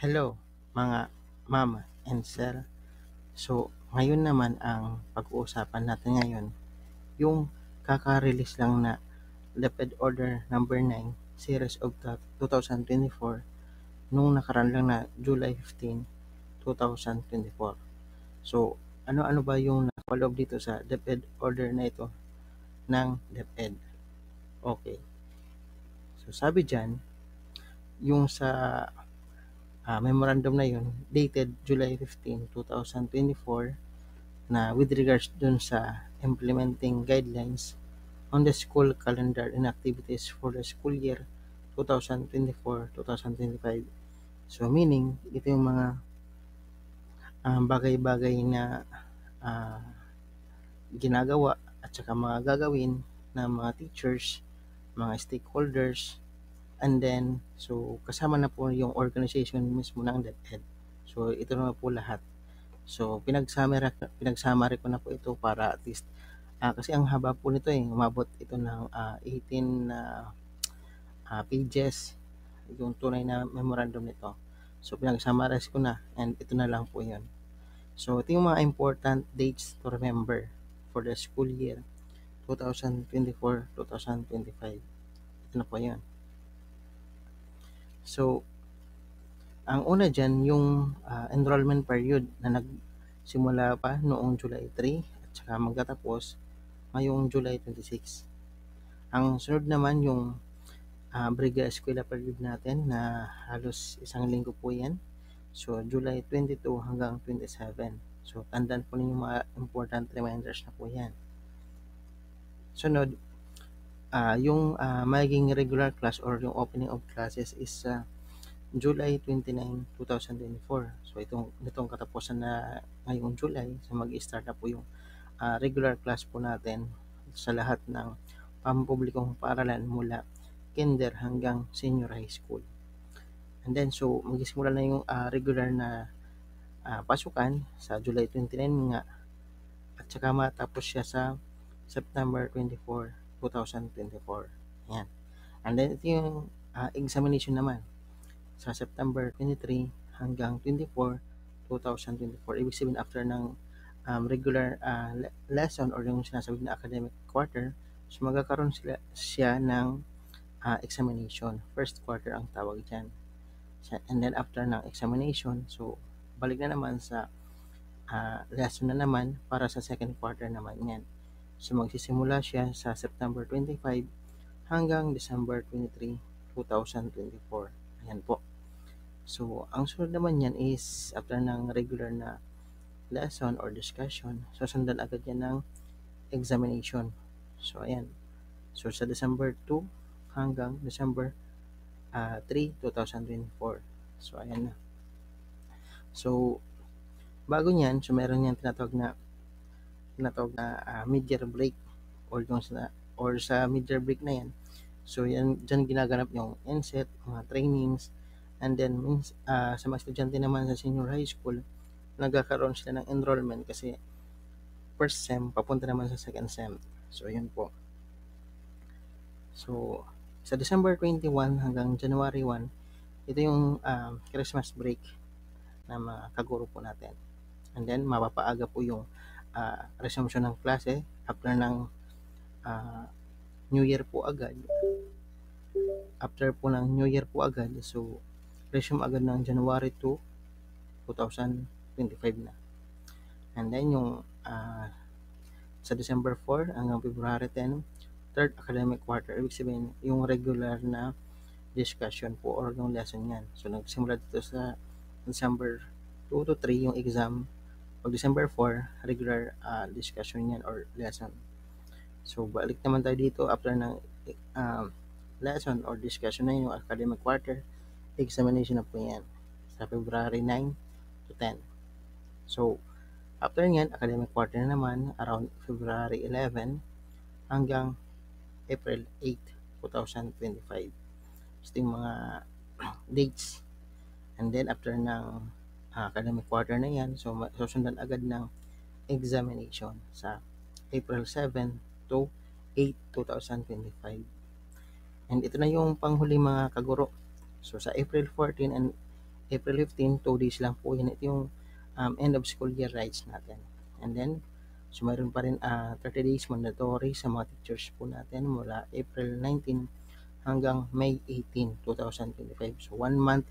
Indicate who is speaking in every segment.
Speaker 1: Hello mga mama and sir. So, ngayon naman ang pag-uusapan natin ngayon, yung kaka-release lang na DepEd Order number 9 series of 2024 nung nakaraan lang na July 15, 2024. So, ano-ano ba yung nakapaloob dito sa DepEd Order na ito ng DepEd? Okay. So, sabi dyan, yung sa memorandum na yun, dated July 15, 2024, na with regards dun sa implementing guidelines on the school calendar and activities for the school year 2024-2025. So meaning, ito yung mga bagay-bagay na uh, ginagawa at saka mga gagawin ng mga teachers, mga stakeholders, and then, so kasama na po yung organization mismo ng DepEd. So ito na po lahat. So pinag-summary ko na po ito para at least kasi ang haba po nito umabot ito ng 18 na pages yung tunay na memorandum nito. So pinag-summarize ko na and ito na lang po yun. So ito yung mga important dates to remember for the school year 2024-2025. Ito na po yun. So ang una dyan yung enrollment period na nagsimula pa noong July 3 at saka magtatapos ngayong July 26. Ang sunod naman yung Briga Eskwela period natin na halos isang linggo po yan. So, July 22 hanggang 27. So, tandaan po ninyo mga important reminders na po yan. Sunod, yung magiging regular class or yung opening of classes is July 29, 2024. So, itong katapusan na ngayong July, so mag-start na po yung regular class po natin sa lahat ng pampublikong paaralan mula kinder hanggang senior high school. And then, so, magsisimula na yung regular na pasukan sa July 29 nga at saka matapos siya sa September 24, 2024. Ayan. And then, ito yung examination naman sa September 23 hanggang 24, 2024. Ibig sabihin, after ng regular lesson or yung sinasabi na academic quarter, so magkakaroon siya ng examination. First quarter ang tawag dyan. And then after ng examination, so balik na naman sa lesson na naman para sa second quarter naman yan. So magsisimula siya sa September 25 hanggang December 23, 2024. Ayan po. So ang sunod naman yan is after ng regular na lesson or discussion, susundan agad yan ng examination. So ayan. So sa December 2 hanggang December 3, 2024. So ayan na. So bago niyan, so meron yan tinatawag na mid-year break or sa mid-year break na yan. So yan diyan ginaganap yung NSET, mga trainings, and then sa mga estudyante naman sa senior high school, nagkakaroon sila ng enrollment kasi first sem papunta naman sa second sem. So yun po. So sa December 21 hanggang January 1, ito yung Christmas break na mga kaguro po natin. And then mapapaaga po yung resumption ng klase after ng New Year po agad. After po ng New Year po agad, so resume agad ng January 2, 2025 na. And then yung sa December 4 hanggang February 10, third academic quarter. Ibig sabihin, yung regular na discussion po or yung lesson yan. So nagsimula dito sa December 2 to 3 yung exam. Pag December 4, regular discussion yan or lesson. So balik naman tayo dito after ng lesson or discussion na yung academic quarter, examination na po yan sa February 9 to 10. So after nyan, academic quarter na naman around February 11 hanggang April 8, 2025. So yung mga dates. And then after ng academic quarter na yan, so susundan agad ng examination sa April 7 to 8, 2025. And ito na yung panghuli mga kaguro. So sa April 14 and April 15, 2 days lang po yun. Ito yung end of school year rights natin. And then, so mayroon pa rin 30 days mandatory sa mga teachers po natin mula April 19 hanggang May 18, 2025. So 1 month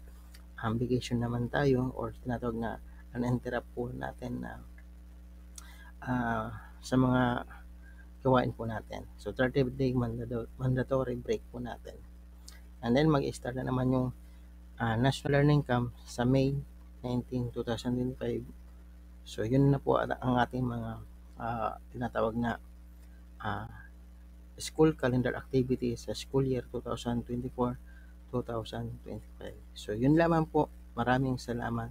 Speaker 1: vacation naman tayo or tinatawag na uninterrupt po natin na sa mga gawain po natin. So 30-day mandatory break po natin. And then mag-start na naman yung National Learning Camp sa May 19, 2025. So yun na po ang ating mga tinatawag na school calendar activities sa school year 2024-2025. So yun lamang po. Maraming salamat.